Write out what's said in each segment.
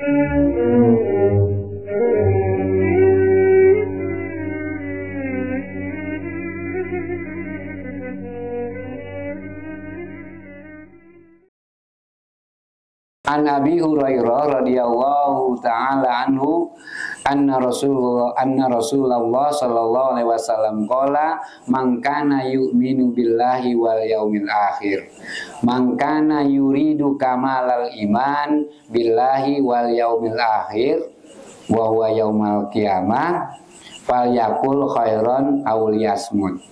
An Abi Hurairah radhiyallahu taala anhu anna Rasulullah sallallahu alaihi wasallam qala man kana yu'minu billahi wal yaumil akhir man kana yuridu kamalal iman billahi wal yaumil akhir wa huwa yaumal qiyamah falyakul khairan aw liyasmut.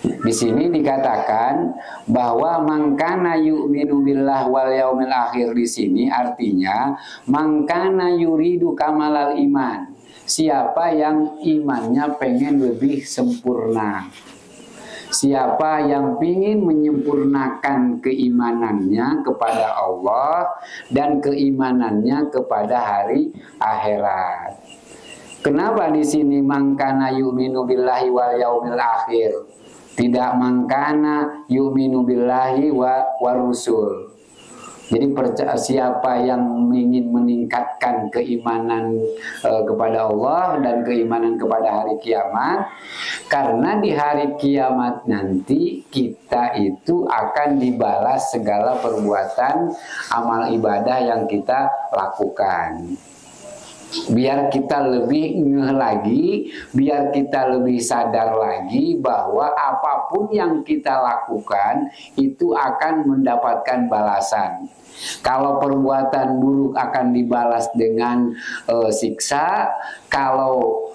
Di sini dikatakan bahwa mangkana yu'minu billah wal yaumil akhir, di sini artinya mangkana yuridu kamalal iman. Siapa yang imannya pengen lebih sempurna. Siapa yang ingin menyempurnakan keimanannya kepada Allah dan keimanannya kepada hari akhirat. Kenapa di sini mangkana yu'minu billahi wal yaumil akhir? Tidak mangkana yu'minu billahi wa rusul. Jadi siapa yang ingin meningkatkan keimanan kepada Allah dan keimanan kepada hari kiamat, karena di hari kiamat nanti kita itu akan dibalas segala perbuatan amal ibadah yang kita lakukan. Biar kita lebih ngeh lagi, biar kita lebih sadar lagi bahwa apapun yang kita lakukan itu akan mendapatkan balasan. Kalau perbuatan buruk akan dibalas dengan siksa, kalau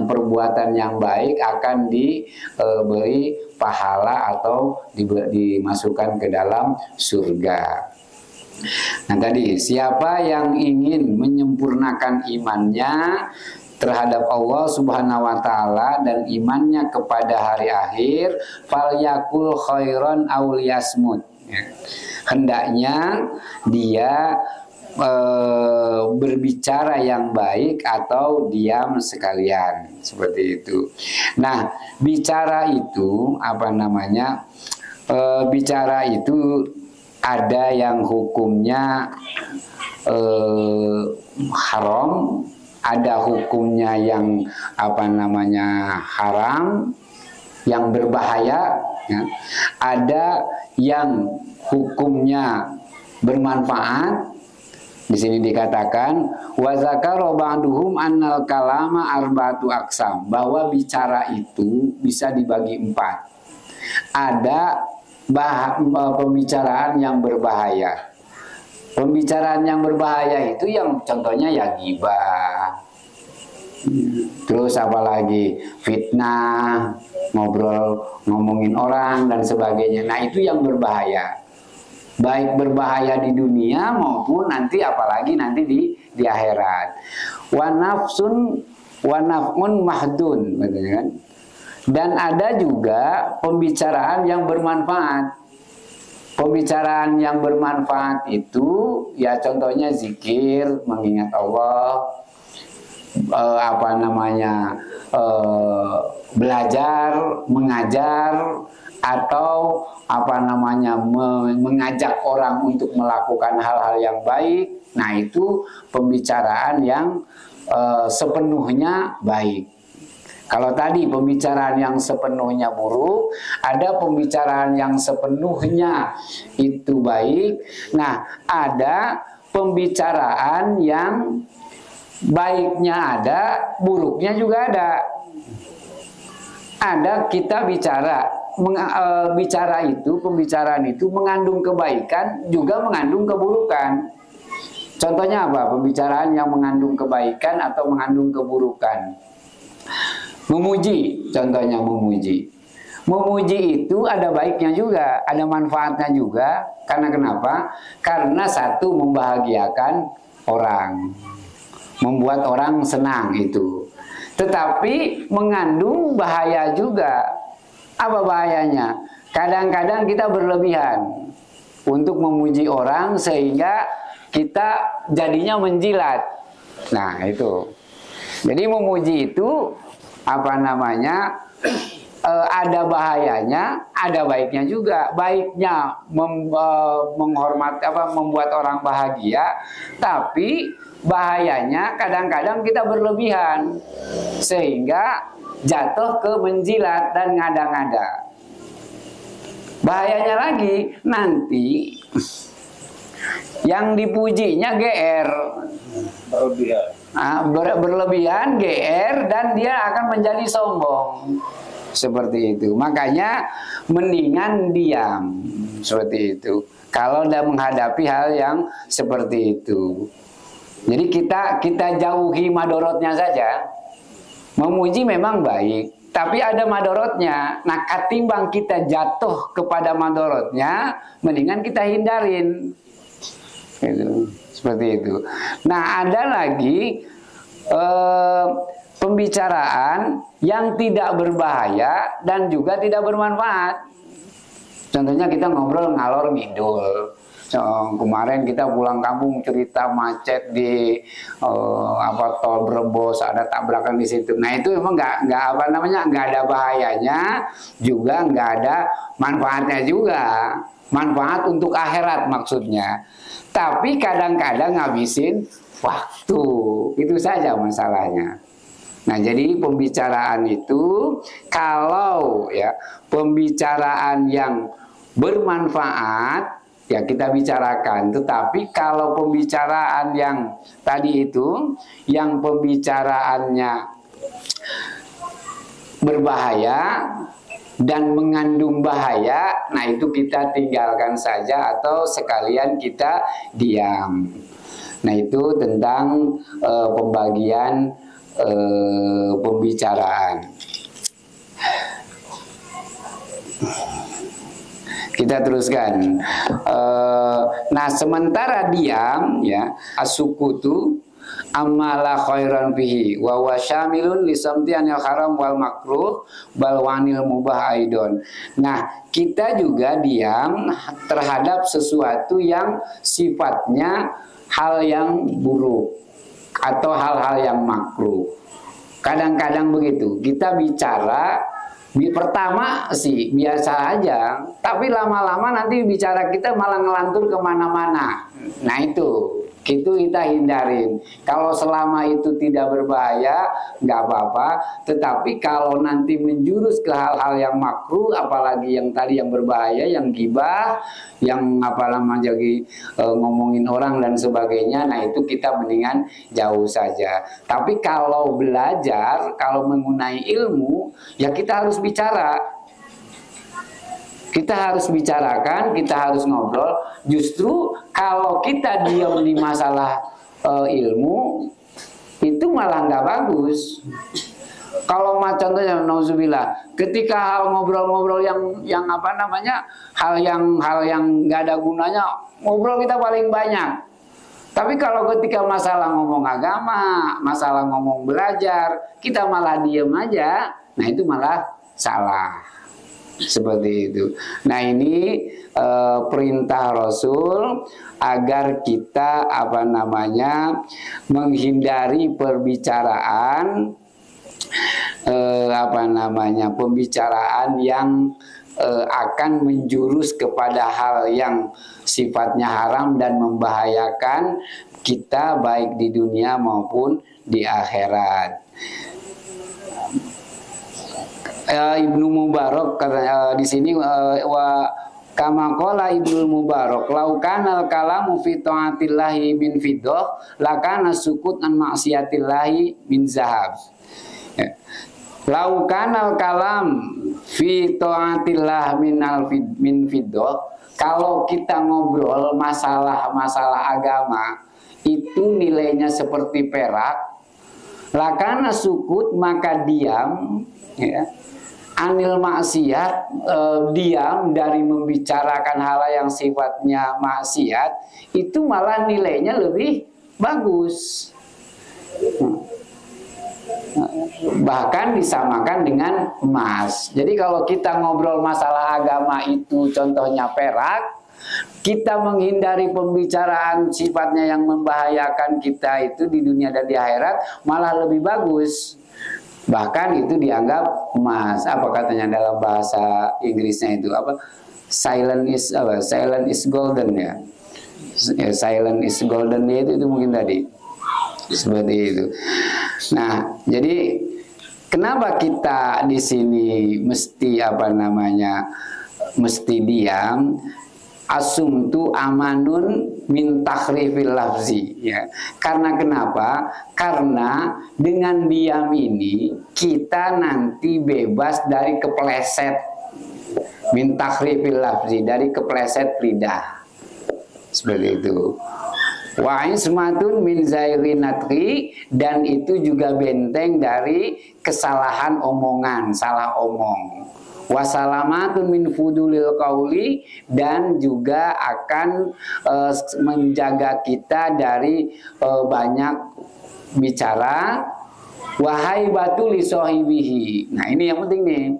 perbuatan yang baik akan diberi pahala atau dimasukkan ke dalam surga. Nah tadi, siapa yang ingin menyempurnakan imannya terhadap Allah Subhanahu wa taala dan imannya kepada hari akhir, falyakul khairan aw liyasmut. Hendaknya dia berbicara yang baik atau diam sekalian, seperti itu. Nah, bicara itu bicara itu ada yang hukumnya haram, ada hukumnya yang haram, yang berbahaya, ya. Ada yang hukumnya bermanfaat. Di sini dikatakan wa zakara ba'duhum annal kalama arba'atu aqsam, bahwa bicara itu bisa dibagi 4. Ada pembicaraan yang berbahaya. Pembicaraan yang berbahaya itu yang contohnya ya ghibah. Terus apalagi fitnah, ngomongin orang dan sebagainya. Nah, itu yang berbahaya. Baik berbahaya di dunia maupun nanti apalagi nanti di akhirat. Wa naf'un mahdun, gitu kan? Dan ada juga pembicaraan yang bermanfaat. Pembicaraan yang bermanfaat itu ya contohnya zikir, mengingat Allah, belajar, mengajar, atau mengajak orang untuk melakukan hal-hal yang baik. Nah, itu pembicaraan yang sepenuhnya baik. Kalau tadi pembicaraan yang sepenuhnya buruk, ada pembicaraan yang sepenuhnya itu baik. Nah, ada pembicaraan yang baiknya ada, buruknya juga ada. Ada kita pembicaraan itu mengandung kebaikan juga mengandung keburukan. Contohnya apa? Pembicaraan yang mengandung kebaikan atau mengandung keburukan. Memuji, contohnya memuji. Memuji itu ada baiknya juga, ada manfaatnya juga. Karena kenapa? Karena satu, membahagiakan orang, membuat orang senang itu. Tetapi mengandung bahaya juga. Apa bahayanya? Kadang-kadang kita berlebihan untuk memuji orang sehingga kita jadinya menjilat. Nah, itu. Jadi memuji itu ada bahayanya, ada baiknya juga. Baiknya menghormati membuat orang bahagia, tapi bahayanya kadang-kadang kita berlebihan sehingga jatuh ke menjilat dan ngada-ngada. Bahayanya lagi nanti yang dipujinya GR, berlebihan GR, dan dia akan menjadi sombong seperti itu. Makanya mendingan diam seperti itu kalau udah menghadapi hal yang seperti itu. Jadi kita jauhi madorotnya saja. Memuji memang baik, tapi ada madorotnya. Nah, ketimbang kita jatuh kepada madorotnya, mendingan kita hindarin. Gitu. Seperti itu. Nah, ada lagi pembicaraan yang tidak berbahaya dan juga tidak bermanfaat. Contohnya kita ngobrol ngalor ngidul. Kemarin kita pulang kampung cerita macet di tol Brebes, ada tabrakan di situ. Nah, itu emang nggak ada bahayanya, juga nggak ada manfaatnya juga. Manfaat untuk akhirat maksudnya. Tapi kadang-kadang ngabisin waktu. Itu saja masalahnya. Nah, jadi pembicaraan itu kalau ya pembicaraan yang bermanfaat ya kita bicarakan. Tetapi kalau pembicaraan yang tadi itu, yang pembicaraannya berbahaya dan mengandung bahaya, nah itu kita tinggalkan saja atau sekalian kita diam. Nah, itu tentang pembagian pembicaraan. Kita teruskan. Nah, sementara diam ya, as-sukutu amala khairan fihi wa wa syamilun li samtianil haram wal makruh bal wanil mubah aidon. Nah, kita juga diam terhadap sesuatu yang sifatnya hal yang buruk atau hal-hal yang makruh. Kadang-kadang begitu. Kita bicara pertama sih biasa aja, tapi lama-lama nanti bicara kita malah ngelantur kemana-mana. Nah, itu kita hindarin. Kalau selama itu tidak berbahaya, nggak apa-apa. Tetapi kalau nanti menjurus ke hal-hal yang makruh, apalagi yang tadi yang berbahaya, yang gibah, yang jadi ngomongin orang dan sebagainya, nah itu kita mendingan jauh saja. Tapi kalau belajar, kalau mengenai ilmu, ya kita harus bicara. Kita harus bicarakan, kita harus ngobrol. Justru kalau kita diam di masalah ilmu, itu malah nggak bagus. Kalau contohnya nauzubillah, ketika hal ngobrol-ngobrol yang hal yang nggak ada gunanya, ngobrol kita paling banyak. Tapi kalau ketika masalah ngomong agama, masalah ngomong belajar, kita malah diem aja, nah itu malah salah. Seperti itu. Nah, ini perintah Rasul agar kita menghindari perbicaraan pembicaraan yang akan menjurus kepada hal yang sifatnya haram dan membahayakan kita baik di dunia maupun di akhirat. Ibnu Mubarak di sini wa kama qala Ibnu Mubarak laukanal kalamu fi taatillahi min fiddah lakana sukut an maksiatillahi min zahab. Laukanal kalam fi taatillah min fiddah, kalau kita ngobrol masalah agama itu nilainya seperti perak, lakana sukut maka diam ya. Anil maksiat, diam dari membicarakan hal yang sifatnya maksiat, itu malah nilainya lebih bagus. Bahkan disamakan dengan emas. Jadi kalau kita ngobrol masalah agama itu contohnya perak, kita menghindari pembicaraan sifatnya yang membahayakan kita itu di dunia dan di akhirat, malah lebih bagus. Bahkan itu dianggap emas. Apa katanya dalam bahasa Inggrisnya itu apa? Silent is golden ya. Silent is golden itu mungkin tadi. Seperti itu. Nah, jadi kenapa kita di sini mesti mesti diam? Asumtu amanun min takhrifil lafzi ya. Karena kenapa? Karena dengan diam ini kita nanti bebas dari kepleset min takhrifil lafzi, dari kepleset lidah. Seperti itu. Wa ismatun min zairinatri, dan itu juga benteng dari kesalahan omongan, salah omong. Wasalamatun min fudulil qauli, dan juga akan menjaga kita dari banyak bicara. Wahai batu li sahibihi. Nah, ini yang penting nih.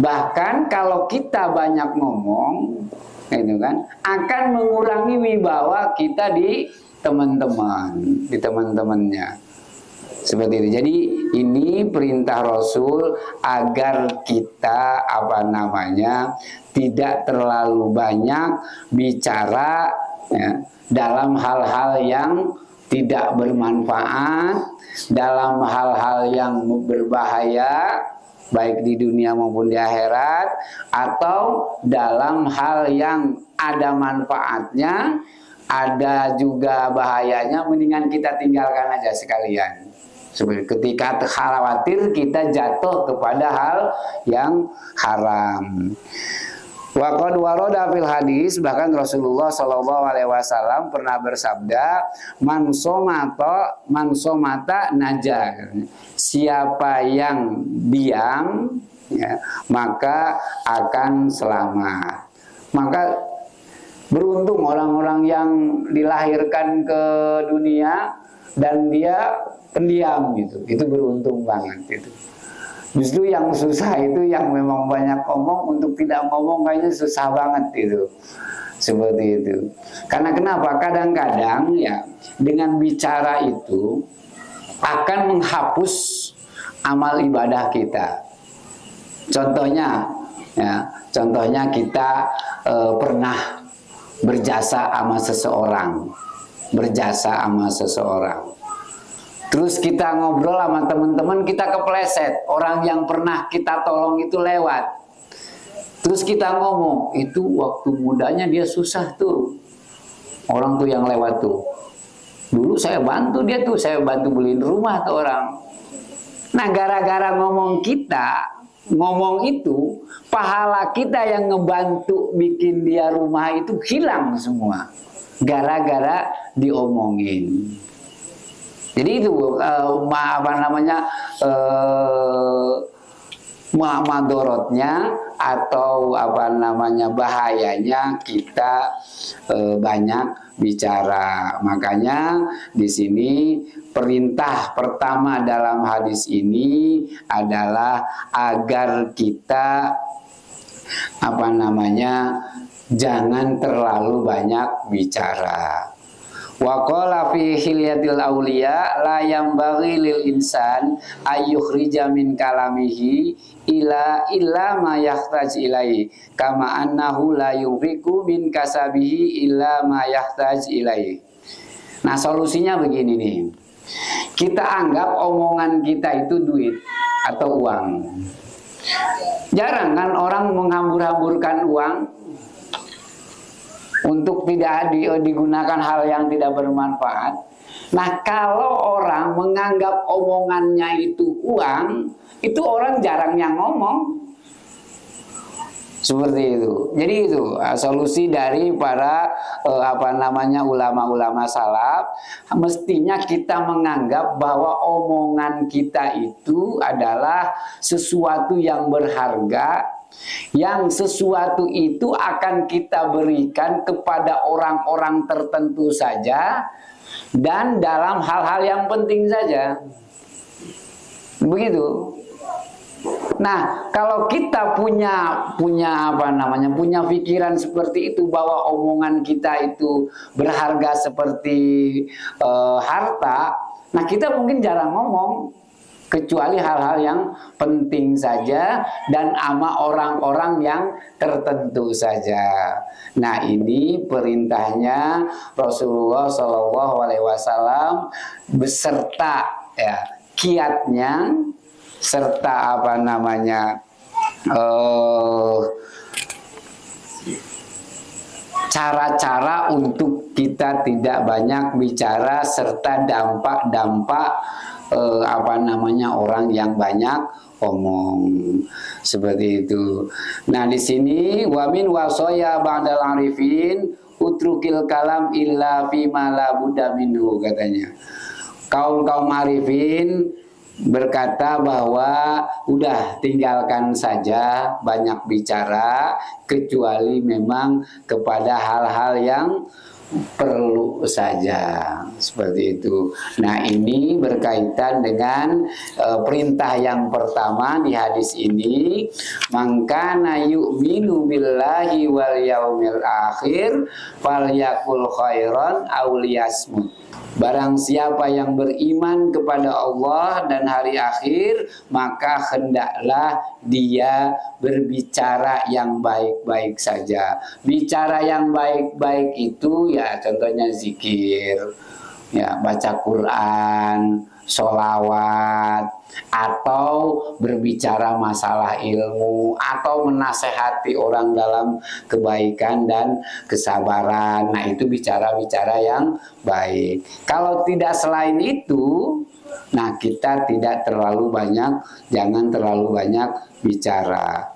Bahkan kalau kita banyak ngomong, itu kan akan mengurangi wibawa kita di teman-temannya. Seperti itu. Jadi ini perintah Rasul agar kita tidak terlalu banyak bicara ya, dalam hal-hal yang tidak bermanfaat, dalam hal-hal yang berbahaya baik di dunia maupun di akhirat, atau dalam hal yang ada manfaatnya, ada juga bahayanya, mendingan kita tinggalkan aja sekalian. Seperti ketika khawatir kita jatuh kepada hal yang haram. Wa qad warada fil hadis, bahkan Rasulullah sallallahu alaihi wasallam pernah bersabda, man somata naja. Siapa yang diam ya, maka akan selamat. Maka beruntung orang-orang yang dilahirkan ke dunia dan dia pendiam gitu. Itu beruntung banget itu. Justru yang susah itu yang memang banyak ngomong, untuk tidak ngomong kayaknya susah banget itu. Seperti itu. Karena kenapa? Kadang-kadang ya dengan bicara itu akan menghapus amal ibadah kita. Contohnya kita pernah berjasa sama seseorang. Terus kita ngobrol sama teman-teman, kita kepleset. Orang yang pernah kita tolong itu lewat. Terus kita ngomong, itu waktu mudanya dia susah tuh. Orang tuh yang lewat tuh. Dulu saya bantu dia tuh, saya bantu beliin rumah ke orang. Nah, gara-gara ngomong itu, pahala kita yang ngebantu bikin dia rumah itu hilang semua. Gara-gara diomongin. Jadi itu madorotnya atau bahayanya kita banyak bicara. Makanya di sini perintah pertama dalam hadis ini adalah agar kita jangan terlalu banyak bicara. Wa qala fi hilyatil auliya la yambaghi lil insan ayyukhrija min kalamihi illa ma yahtaj ilaihi kama annahu la yunfiqu min kasabihi illa ma yahtaj ilaihi. Nah, solusinya begini nih. Kita anggap omongan kita itu duit atau uang. Jarang kan orang menghambur-hamburkan uang untuk tidak digunakan hal yang tidak bermanfaat. Nah, kalau orang menganggap omongannya itu uang, itu orang jarang yang ngomong. Seperti itu. Jadi itu solusi dari para ulama-ulama salaf. Mestinya kita menganggap bahwa omongan kita itu adalah sesuatu yang berharga, yang sesuatu itu akan kita berikan kepada orang-orang tertentu saja dan dalam hal-hal yang penting saja. Begitu. Nah, kalau kita punya pikiran seperti itu, bahwa omongan kita itu berharga seperti harta, nah kita mungkin jarang ngomong. kecuali hal-hal yang penting saja dan sama orang-orang yang tertentu saja. Nah, ini perintahnya Rasulullah SAW beserta ya kiatnya serta apa namanya cara-cara untuk kita tidak banyak bicara serta dampak-dampak apa namanya orang yang banyak omong seperti itu. Nah, di sini wamin wasoya ba'dal arifin utrukil kalam illa fima la budda minhu katanya. Kaum-kaum arifin berkata bahwa udah tinggalkan saja banyak bicara kecuali memang kepada hal-hal yang perlu saja seperti itu. Nah, ini berkaitan dengan perintah yang pertama di hadis ini, mangkana yu'minu billahi wal yaumil akhir falyakul khairan aw liyasmut. Barang siapa yang beriman kepada Allah dan hari akhir, maka hendaklah dia berbicara yang baik-baik saja. Bicara yang baik-baik itu ya contohnya zikir, ya baca Quran, sholawat, atau berbicara masalah ilmu, atau menasehati orang dalam kebaikan dan kesabaran. Nah, itu bicara-bicara yang baik. Kalau tidak selain itu, nah kita tidak terlalu banyak, jangan terlalu banyak bicara.